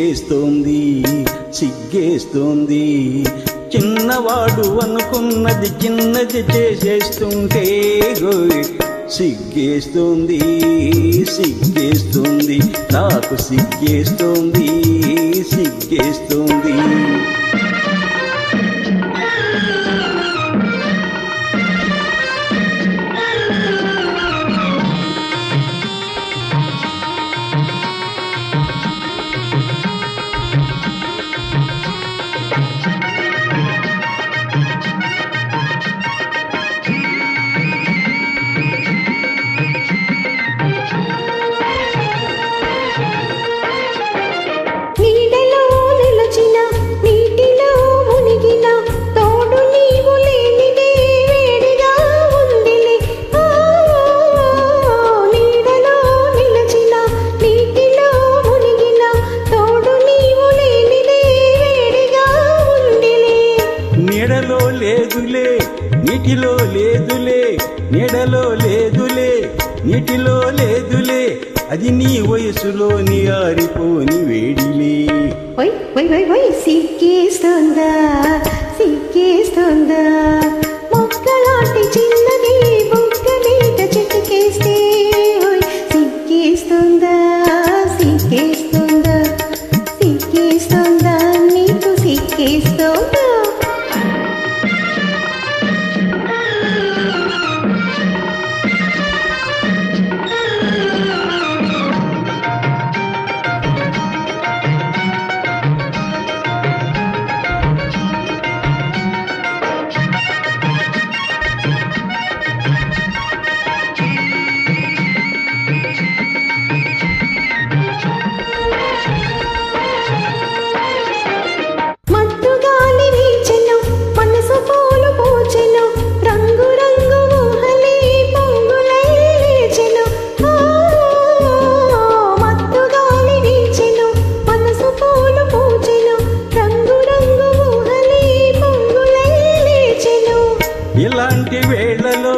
సిగ్గేస్తోంది సిగ్గేస్తోంది చిన్నవాడు అనుకున్నది చిన్నది చేసేస్తుంటే గోయ్ సిగ్గేస్తోంది సిగ్గేస్తోంది నాకు సిగ్గేస్తోంది సిగ్గేస్తోంది నీటిలో లేదులే నీడలో లేదులే నీటిలో లేదులే అది నీ వయసులోని ఆరిపోని వేడిలే ఓయ్ ఓయ్ ఓయ్ ఓయ్ సిగ్గేస్తోందా సిగ్గేస్తోందా మొక్కలాంటి చిన్నది బొక్క మీద చిటికేస్తే ఓయ్ సిగ్గేస్తోందా సిగ్గేస్తోందా సిగ్గేస్తోందా నీకు సిగ్గేస్తోందా ఇలాంటి వేళలో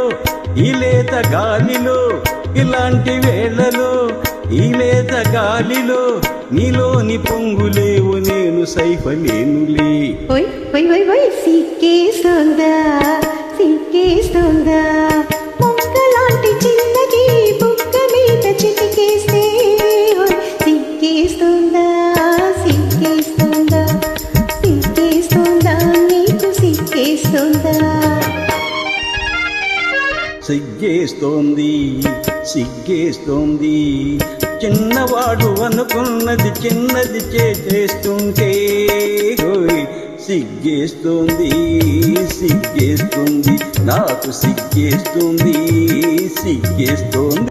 ఈలేత గాలిలో ఇలాంటి వేళలో ఈలేత గాలిలో నీలోని పొంగులేవు నేను సైఫలేనులే ఓయ్ ఓయ్ ఓయ్ ఓయ్ సిగ్గేస్తోందా సిగ్గేస్తోందా మొక్కలాంటి చిన్నది బుక్క మీద చిటికేస్తే ఓయ్ సిగ్గేస్తోందా సిగ్గేస్తోందా సిగ్గేస్తోందా నీకు సిగ్గేస్తోందా సిగ్గేస్తోంది సిగ్గేస్తోంది చిన్నవాడు అనుకున్నది చిన్నది చేసేస్తుంటే గోయ్ సిగ్గేస్తోంది సిగ్గేస్తుంది నాకు సిగ్గేస్తుంది సిగ్గేస్తోంది